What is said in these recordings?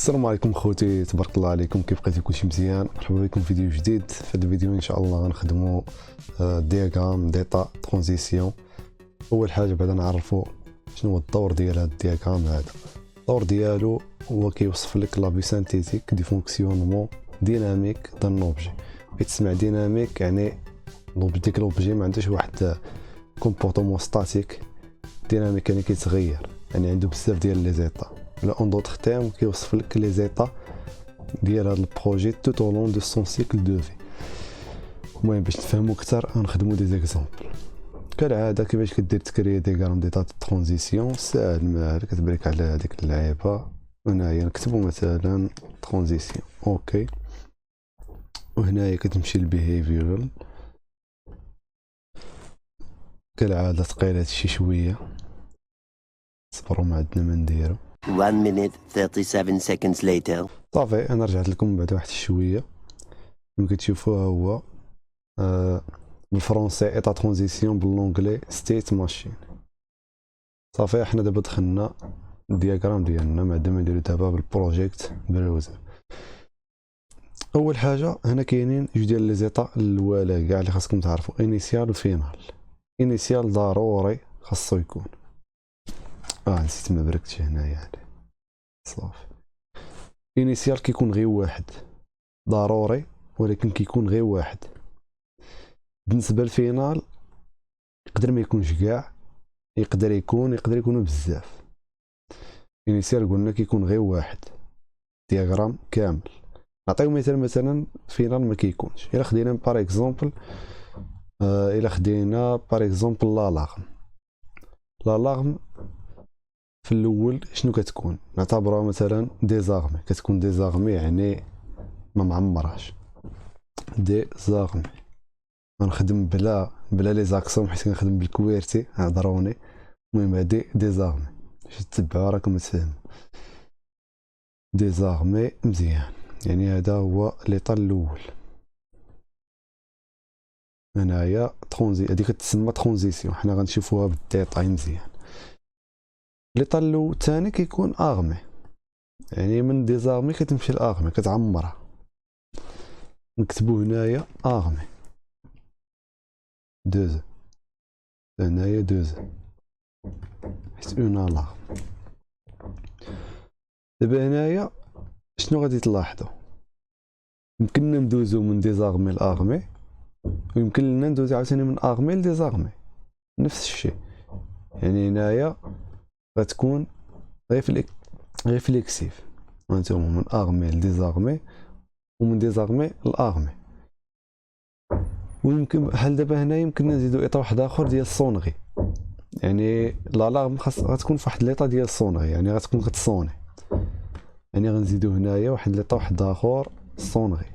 السلام عليكم خوتي، تبارك الله عليكم. كيف بقيتي؟ كلشي مزيان؟ مرحبا بكم في فيديو جديد. في هذا الفيديو ان شاء الله غنخدموا دياغرام ديتا ترانزيسيون. اول حاجه بعدا نعرفوا شنو هو الدور ديال هذا الدياغرام. هذا الدور ديالو هو كيوصف لك لا في سانتيتيك دي فونكسيونمون ديناميك دان اوبجي. كتسمع ديناميك يعني ديك لوبجي ما عندوش واحد كومبورتمون ستاتيك. ديناميك يعني كيتغير، يعني عنده بزاف ديال لي زيتا. ولا اون دوطخ تيرم كيوصف لك لي زيتا ديال هذا البروجي توت او لون دو سون سيكل دو في. المهم باش تفهموا اكثر غنخدموا دي زيكزامبل كالعاده. كيفاش كدير تكري ديغرام ديتا ترانزيسيون؟ ساهل ماهل، كتبريك على هذيك اللعيبه. هنايا نكتبوا مثلا ترانزيسيون اوكي، وهنايا كتمشي للبيهيفيورال. كالعاده ثقيل هادشي شويه، صبروا ما عندنا ما نديرو. 1 minute 37 seconds later. صافي انا رجعت لكم بعد واحد الشويه. كما كتشوفوها هو بالفرنسي ايتا ترانزيسيون، باللونجلي ستيت ماشين. صافي حنا دابا دخلنا الدياغرام ديالنا. ما عندنا ما نديرو دابا بالبروجيكت براوزر. اول حاجه هنا كاينين جوج ديال لي زيتا الاولى كاع اللي خاصكم تعرفوا، انيسيال وفينال. انيسيال ضروري خاصو يكون نسيت ما بركتش هنايا يعني. صافي انيسيال كيكون غير واحد ضروري، ولكن كيكون غير واحد. بالنسبه للفينال يقدر ما يكونش كاع، يقدر يكونوا بزاف. انيسيال قلنا كيكون غير واحد دياغرام كامل. نعطيو مثلا فينال ما كيكونش. الا خدينا بار اكزومبل لالاغم في الاول شنو كتكون؟ نعتبروها مثلا ديزارمي. كتكون ديزارمي يعني ما معمراش. ديزارمي غنخدم بلا لي زاكسون حيت كنخدم بالكويرتي هضروني. المهم هادي ديزارمي باش تتبعوها راكم تفهموا. ديزارمي مزيان، يعني هذا هو ليطا الاول. هنايا هادي كتسمى ترانزيسيون، حنا غنشوفوها بالديتاي مزيان. ليطا الثاني كيكون اغمي، يعني من ديزارمي كتمشي لاغمي كتعمرها. نكتبو هنايا اغمي دوز، هنايا دوز حيت اون الاغم. دابا هنايا شنو غادي تلاحظوا؟ يمكننا ندوزو من ديزارمي لاغمي، ويمكن لنا ندوزو عاوتاني من اغمي لديزارمي، نفس الشيء. يعني هنايا غتكون ريفليكسيف. هانتوما من اغمي لديزارمي ومن ديزارمي لاغمي. ويمكن بحال دابا هنا يمكننا نزيدو ايطا واحد اخر ديال الصونغي، يعني لالاغم غتكون في واحد ليطا ديال الصونغي، يعني غتكون كتصوني. يعني غنزيدو هنايا واحد ليطا واحد اخر صونغي.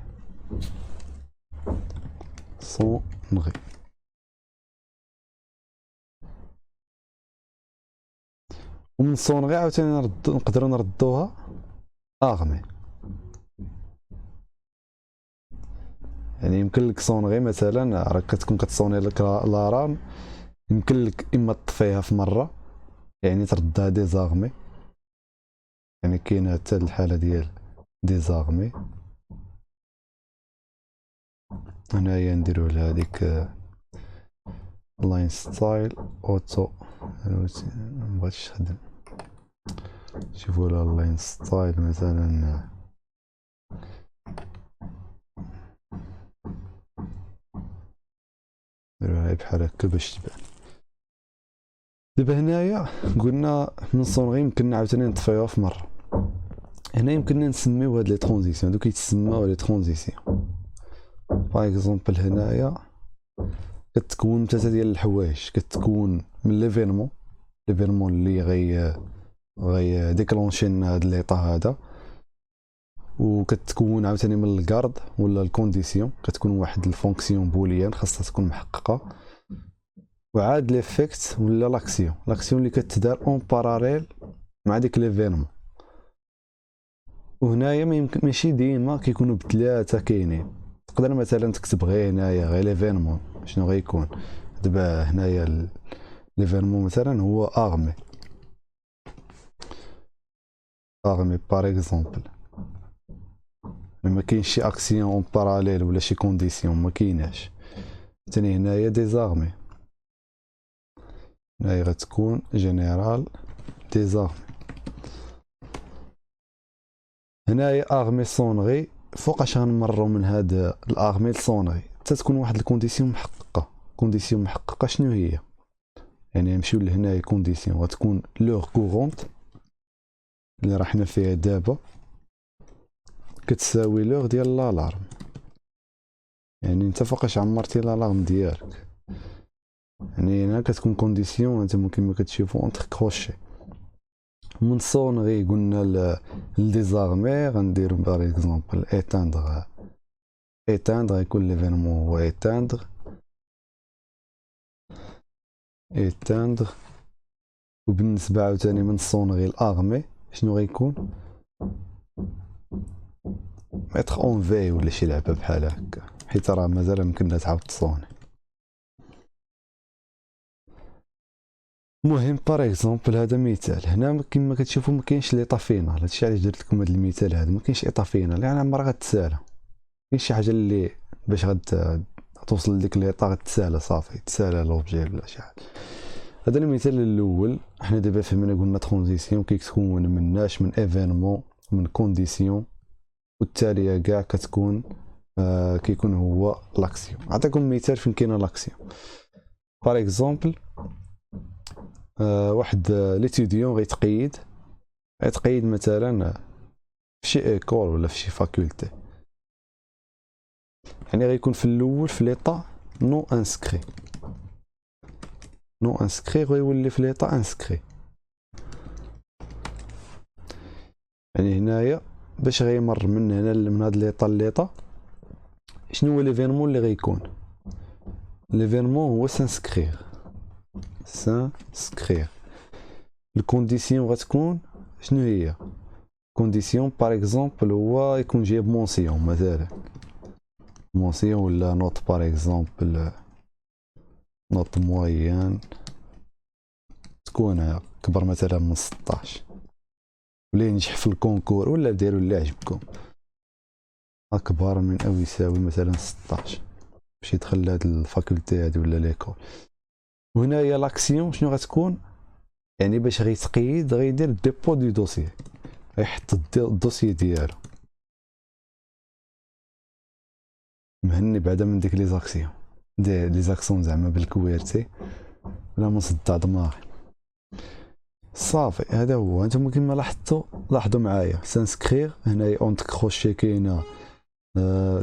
ومن صونغي عاوتاني نقدروا نردوها اغمي. يعني يمكن لك صونغي مثلا راك كتكون كتصوني لك لارام، يمكن لك اما تطفيها في مره يعني تردها ديزارمي، يعني كاينه حتى الحاله ديال ديزارمي. هنايا نديرو لهاديك لاين ستايل اوتو، مبغيتش تخدم. شوفوا لها اللاين ستايل مثلا نديروها بحال هكا باش تبان. دابا هنايا قلنا من صونغي يمكننا عاوتاني نطفيوها في مره. هنا يمكننا نسميو هاد لي ترانزيسيون، هادو كيتسماو لي ترانزيسيون. باغ اكزومبل هنايا كتكون ثلاثه ديال الحوايج. كتكون من ليفينمون اللي غي ديكلونشي لنا هاد ليطا هذا، وكتكون عاوتاني من الكارد ولا الكونديسيون. كتكون واحد الفونكسيون بوليان خاصها تكون محققه، وعاد ليفيكت ولا لاكسيون اللي كتدار اون باراليل مع ديك ليفينمون. وهنايا ما يمكن ماشي ديما كيكونوا بثلاثه كاينين. تقدر مثلا تكتب غير هنايا غير ليفينمون شنو غيكون. دابا هنايا ليفينمون مثلا هو اغمي باغ اكزومبل. ما كاينش شي اكسيون اون باراليل ولا شي كونديسيون، ما كايناش. ثاني هنايا ديزارمي، هنايا غتكون جينيرال ديزارمي. هنايا اغمي سونغي، فوقاش غنمرو من هاد الاغمي لسونغي حتى تكون واحد الكونديسيون محققه. كونديسيون محققه شنو هي؟ يعني نمشيو لهنايا كونديسيون غتكون لوغ كورونت اللي راه حنا فيها دابا كتساوي لوغ ديال لالارم. يعني انت فوقاش عمرتي لالارم ديالك، يعني هنا كتكون كونديسيون انت كيما كتشوفوا اونتر كروشي. من سونغي قلنا لديزارمي غنديرو باغ اكزومبل ايتاندر. ايتاندر يكون ليفينمون هو ايتاندر. ايتاندر. وبالنسبه عاوتاني من سونغي لاغمي شنو غيكون؟ ميتر اون في ولا شي لعبه بحال هكا، حيت راه مازال يمكن لها تعاود تصوني. المهم باغ اكزومبل هذا مثال، هنا كما كتشوفوا ما كاينش ليطا فينال. هادشي علاش درت لكم هذا المثال هذا، ما كاينش ايطا فينال، يعني عمرها غتسالى. كاين شي حاجه اللي باش توصل لديك ليطا غتسالى صافي، تسالى لوبجي ولا شي حاجه. هذا المثال الاول. حنا دابا فهمنا قلنا ترانزيسيون كيتكون مناش من ايفينمون من كونديسيون، والتاليه كاع كتكون كيكون هو لاكسيون. نعطيكم مثال فين كاينه لاكسيون. باغ اكزومبل واحد ليتيديون غيتقيد مثلا في شي ايكول ولا في شي فاكولتي، يعني غيكون في الاول في ليطا نو انسكري. نو انسكري غيولي في ليطا انسكري. يعني هنايا باش غيمر من هنا من هاد ليطا ليطا، شنو هو ليفينمون اللي غيكون؟ ليفينمون هو سانسكرير. سانسكرير. الكونديسيون غتكون شنو هي؟ كونديسيون باغ اكزومبل هو يكون جايب مونسيون مثلا، مونسيون ولا نوت باغ اكزومبل نوت موين تكون كبر مثلا من 16، ولا ينجح في الكونكور ولا ديروا اللي عجبكم اكبر من او يساوي مثلا 16 باش يدخل لهاد الفاكولتي هادي ولا ليكول. وهنايا لاكسيون شنو غتكون؟ يعني باش غيتقيد غيدير ديبو دو دوسيي، غيحط الدوسيي ديالو مهني بعدا من ديك لي زاكسيون لي زاكسون زعما بالكويرتي ولا من صداع دماغي صافي. هذا هو. انتم كما لاحظوا معايا سانسكرير هنايا اونت كروشي كاينه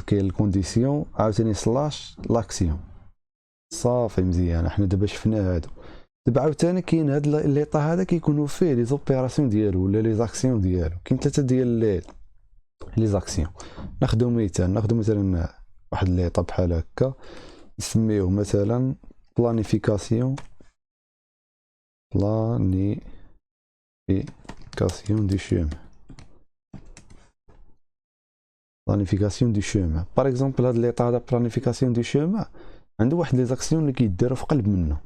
كاين الكونديسيون عاوتاني سلاش لاكسيون صافي مزيان. احنا دابا شفنا هادو. دابا عاوتاني كاين هاد ليطا هذا كيكونوا فيه لي زوبيراسيون ديالو ولا لي زاكسيون ديالو. كاين ثلاثه ديال لي زاكسيون. ناخذ مثلا واحد ليطا بحال هكا نسميوه مثلا بلانيفيكاسيون دو شوم. بلانيفيكاسيون دو شوم باغ اكزومبل هاد ليطا هذا بلانيفيكاسيون دو شوم عنده واحد لي زاكسيون اللي كيديروا في قلب منه.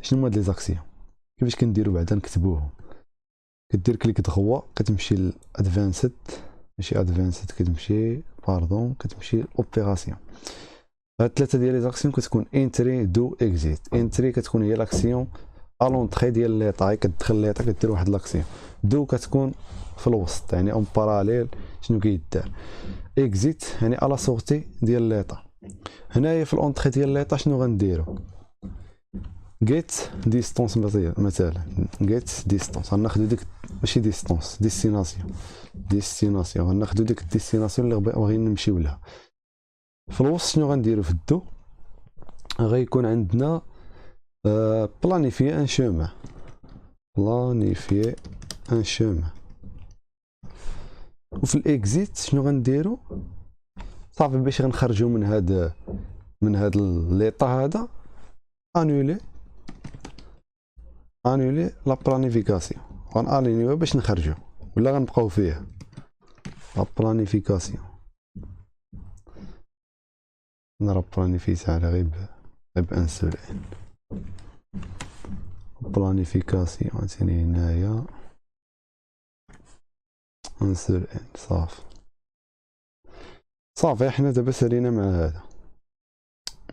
شنو هما هاد لي زاكسيون؟ كيفاش كنديروا بعدا نكتبوهم؟ كدير كليك دغوا كتمشي لادفانسد، ماشي ادفانسد كتمشي باردون كتمشي اوبيراسيون. هاد ثلاثه ديال لي زاكسيون كتكون انتري دو اكزيت. انتري كتكون هي لاكسيون الونطري ديال ليطا، كتدخل ليطا كدير واحد لاكسيون. دو كتكون في الوسط يعني اون باراليل شنو كيدار. اكزيت يعني الا سورتي ديال ليطا. هنايا في الونطري ديال ليطا شنو غنديرو؟ جيت ديستونس مثلا جيت ديستونس غناخدو ديك ماشي ديستونس ديستيناسيون غناخدو ديك الديستيناسيون اللي باغيين نمشيو لها. في الوسط شنو غنديرو في الدو؟ غيكون عندنا بلانيفي ان شومان. بلانيفي ان شومان. وفي الاكزيت شنو غنديرو؟ صافي باش غنخرجو من هاد ليطا هذا انولي لا بلانيفيكاسيون غنالينيوها باش نخرجو ولا غنبقاو فيها لا بلانيفيكاسيون. نرى بلانيفيس على غير ان سول ان بلانيفيكاسيون عاوتاني هنايا ان سول ان صافي. صافي حنا دابا سالينا مع هذا.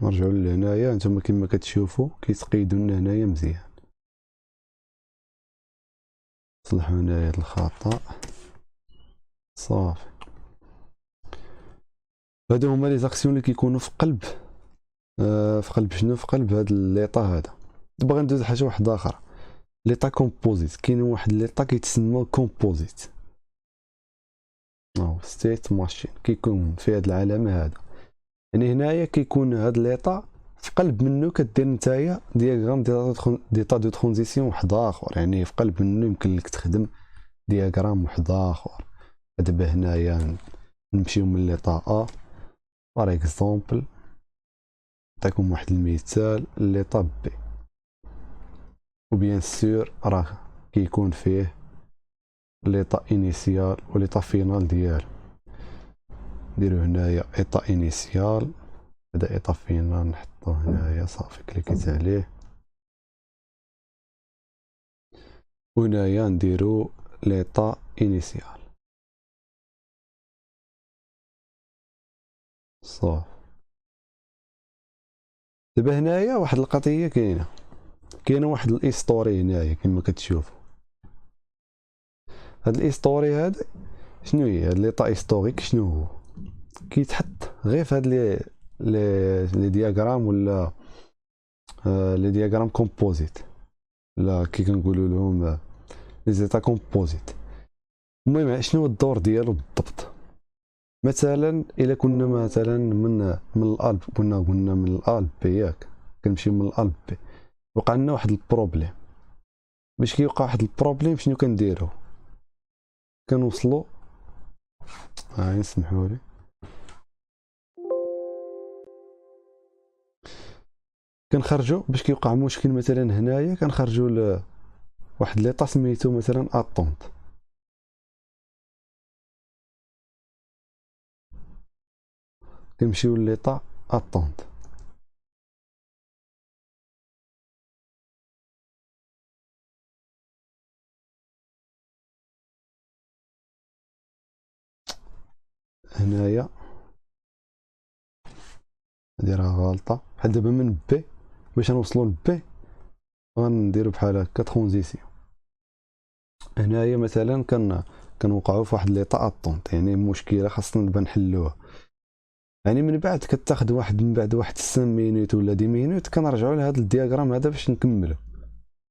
نرجعو لهنايا، نتوما كما كتشوفوا كيتقيدوا لنا هنايا مزيان. نصلحوا هنايا هاد الخطأ. صافي هادو هما لي زاكسيون اللي كيكونوا في قلب في قلب شنو، في قلب هاد ليطا هذا. دابا غندوز لحاجه واحده اخرى، ليطا كومبوزيت. كاين واحد ليطا كيتسمى كومبوزيت، هو ستيت ماشين، كيكون في هاد العلامه هذا. يعني هنايا كيكون هاد ليطا في قلب منه كدير نتايا دياغرام ديطا دو ترانزيسيون واحد اخر. يعني في قلب منه يمكن لك تخدم دياغرام واحد اخر. دابا هنايا نمشيو من ليطا ا بار اكزومبل، نعطيكم واحد المثال ليطا بي، وبيان سور راه كيكون فيه ليطا انيسيال وليطا فينال ديالو. نديرو هنايا ايطا انيسيال، هذا ايطا فينال نحطو هنايا. صافي كليكيت عليه، وهنايا نديرو ليطا انيسيال. صافي دابا هنايا واحد القضيه كاينه واحد الايستوري هنايا كما كتشوفوا. هاد الايستوري هذا شنو هي؟ هاد ليطا هيستوريك شنو هو؟ كيتحط غير في هاد لي دياغرام، ولا لي دياغرام كومبوزيت، لا كي كنقولوا لهم لي زيتا كومبوزيت. المهم شنو هو الدور ديالو بالضبط؟ مثلا الا كنا مثلا من الالب، قلنا من الالب بي، ياك كنمشيو من الالب بي، وقع لنا واحد البروبليم. باش كيوقع واحد البروبليم شنو كنديرو؟ كنوصلوا سمحوا لي، كنخرجوا باش كيوقع مشكل مثلا هنايا، كنخرجوا واحد ليطا سميتو مثلا اتونت. كنمشيو ليطا اتونت. هنايا هادي راه غالطه، بحال دابا من بي باش نوصلوا لبي غنديروا بحال هكا ترانزيسيون. هنايا مثلا كنوقعوا في واحد ليطا اتونت، يعني مشكله خاصنا دابا نحلوها. يعني من بعد كتاخد من بعد واحد 5 مينوت ولا 10 مينوت كنرجعوا لهذا الدياغرام هذا باش نكملوا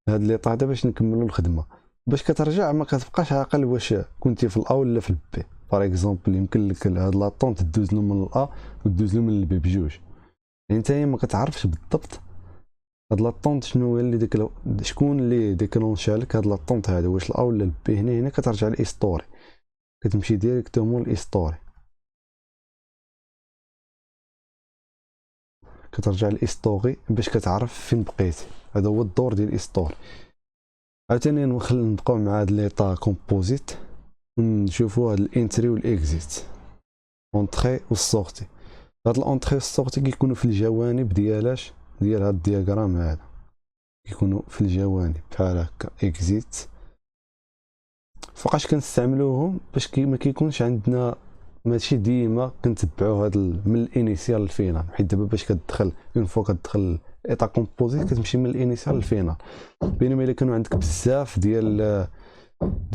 هذا ليطا هذا باش نكملوا الخدمه. باش كترجع ما كتبقاش عاقل واش كنتي في الا ولا في البي. باغ اكزومبل يمكن لك هذا لاطونت دوز له من الا ودوز له من البي بجوج، يعني انت ما كتعرفش بالضبط هاد لاطونت شنو هو اللي شكون اللي ديكلونشا لك هاد لاطونت هذا، واش الا ولا البي. هنا كترجع للايستوري، كتمشي ديريكتومون للايستوري، كترجع للايستوري باش كتعرف فين بقيتي. هذا هو الدور ديال الايستوري. عاوتاني نبقاو مع هاد ليطا كومبوزيت، ونشوفوا هاد الانتري والاكزيت، اونطري والسورتي. هاد الانطري والسورتي كيكونوا في الجوانب ديال هاد الدياغرام هذا، كيكونوا في الجوانب بحال هكا اكزيت. فوقاش كنستعملوهم؟ باش ما كيكونش عندنا، ماشي ديما كنتبعوا هاد من الانيسيال للفينال، حيت دابا باش كتدخل اون فوا كتدخل ايطا كومبوزيت كتمشي من الانيسيال للفينال. بينما الا كانوا عندك بزاف ديال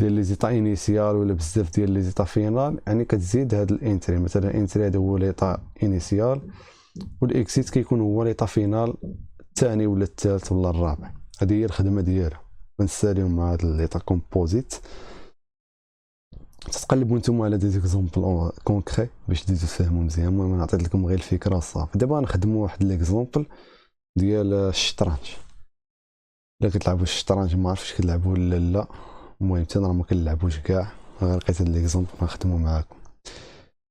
لي زيتا انيسيال ولا بزاف ديال لي زيتا فينال، يعني كتزيد هاد الانتري. مثلا الانتري هذا هو ليطا انيسيال، والاكسيت كيكون هو ليطا فينال الثاني ولا الثالث ولا الرابع. هذه هي الخدمه ديالها. نساليو مع هاد ليطا كومبوزيت. تتقلبوا نتوما على دي زيكزومبل كونكري باش تزيدو تفهموا مزيان. المهم انا عطيت لكم غير الفكره صافي. دابا نخدموا واحد ليكزومبل ديال الشطرنج. الا كتلعبوا الشطرنج ما عرفتش كتلعبوا ولا لا، المهم حتى انا ما كنلعبوش كاع، غير لقيت هاد ليكزومبل غنخدمو معاكم.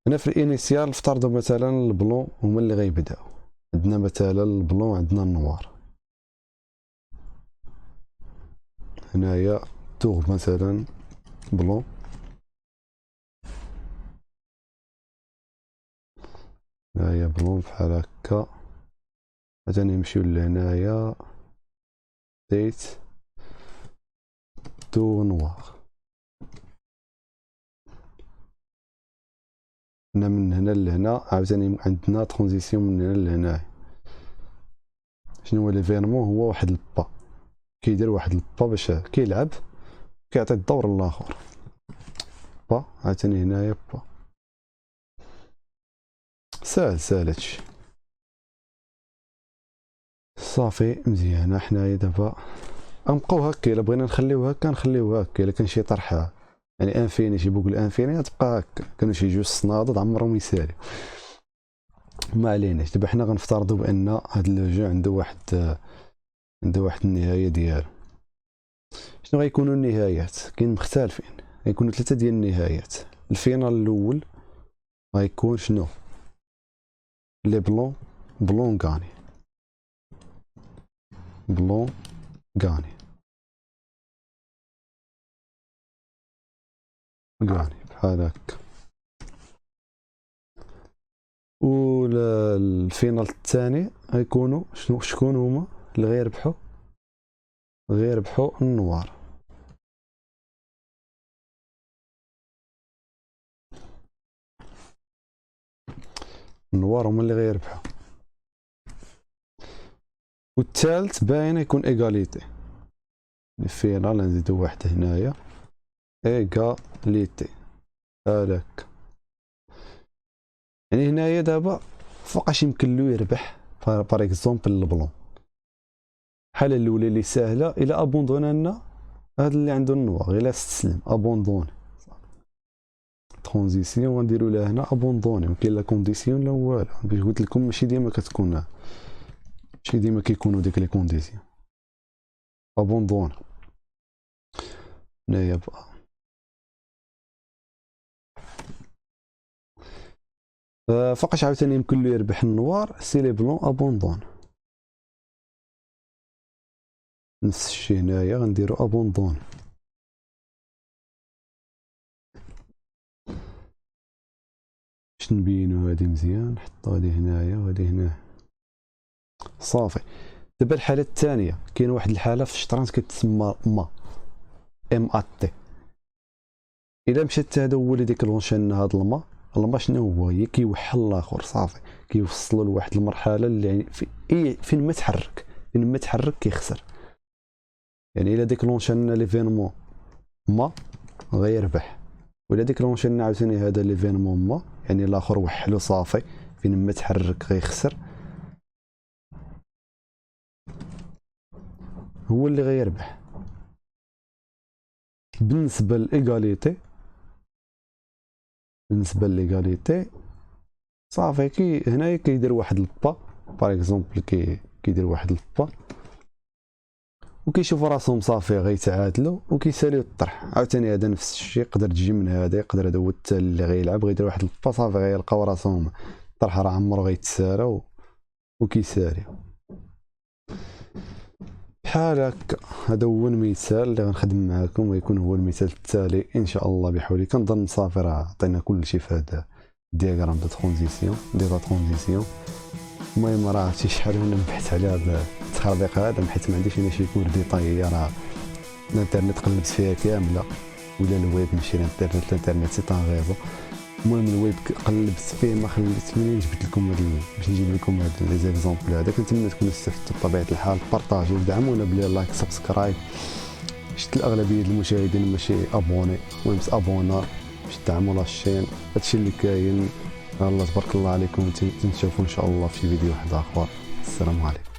هنا في الانيسيال افترضوا مثلا البلون هما اللي غيبداو. عندنا مثلا البلون، عندنا النوار. هنايا تور مثلا بلون، هنايا بلون بحال هكا. عاوتاني نمشيو لهنايا ديت تو نوار. هنا من هنا لهنا عاوتاني عندنا ترانزيسيون من هنا لهنا. شنو هو ليفينمون؟ هو واحد البا كيدير واحد البا باش كيلعب كيعطي الدور الاخر. با عاوتاني هنايا با. ساهل هادشي صافي مزيانه. حنايا دابا غنبقاو هكا، الا بغينا نخليوها هكا نخليوها هكا. الا كان شي طرح يعني انفيني شي بوكل انفيني تبقى هكا. كانوا شي جوج صناديد عمرهم يسالي، ما عليناش. دابا حنا غنفترضوا بان هاد لو جو عنده واحد النهايه ديالو. شنو غيكونوا النهايات؟ كاين مختلفين، غيكونوا 3 ديال النهايات. الفينال الاول غيكون شنو؟ لي بلون غاني بحال هكا. والفينال الثاني غيكونوا شكون هما اللي غيربحوا النوار. هما اللي غيربحوا. والثالث باين يكون ايغاليتي. الفينال نزيدو واحد هنايا ايغاليتي هذاك. يعني هنايا دابا فوقاش يمكن له يربح بار اكزومبل البلون. الحاله الاولى اللي ساهله، الى ابوندونا لنا هذا اللي عنده النوار، الا استسلم ابوندوني ترانزيسيون غنديروا لها هنا ابوندوني. وكاين لا كونديسيون لا والو. باش قلت لكم ماشي ديما كتكون، ماشي ديما كيكونوا ديك لي كونديسيون. ابوندون هنايا بقى فوقاش عاوتاني يمكن له يربح النوار. سي لي بلون ابوندون. نفس الشيء هنايا غنديرو ابوندون. باش نبينو هادي مزيان نحطو هادي هنايا وهادي هنا صافي. دابا الحاله الثانيه، كاين واحد الحاله في الشطرنج كتسمى ما ام ا تي. الا مشات هذا هو اللي ديكلونشان هاد الما شنو هو؟ هي كيوحل الاخر صافي، كيوصلوا لواحد المرحله اللي في فين ما تحرك كيخسر. يعني الا ديكلونشان ليفينمون ما غيربح، ولا ديكلونشان عاوتاني هذا ليفينمون ما يعني الاخر وحلو صافي فين ما تحرك غيخسر، هو اللي غيربح. بالنسبه للإيغاليتي صافي هنايا كيدير واحد البا باغ اكزومبل كيدير واحد البا وكيشوفوا راسهم صافي غيتعادلوا وكيساليو الطرح. عاوتاني هذا نفس الشيء، يقدر تجي من هذا، يقدر هذا هو التالي اللي غيلعب غيدير واحد البا صافي غيلقاو راسهم الطرح راه عمرو غيتسالى وكيساليو بحال هكا. هذا هو المثال اللي غنخدم معكم، ويكون هو المثال التالي ان شاء الله بحولي. كنظن صافي راه عطينا كل شيء في هذا الدياغرام دو ترانزيسيون دي ترانزيسيون. المهم راه عرفتي شحال انا بحثت على التخربيق هذا، حيت ما عنديش انا شي كور ديطايي. راه الانترنت قلبت فيها كامله، ولا الويب ماشي الانترنت سي طان غيزو. المهم الويب قلبت فيه ما خليت منين جبت لكم باش نجيب لكم هاد لي زيكزامبل هذا. كنتمنى تكونوا استفدتوا بطبيعه الحال. بارطاجيو ودعمونا بلي لايك سبسكرايب. شفت الاغلبيه المشاهدين ماشي ابوني، المهم ابونا باش تدعموا لاشين. هادشي اللي كاين. الله تبارك الله عليكم، نشوفوا ان شاء الله في فيديو واحد اخر. السلام عليكم.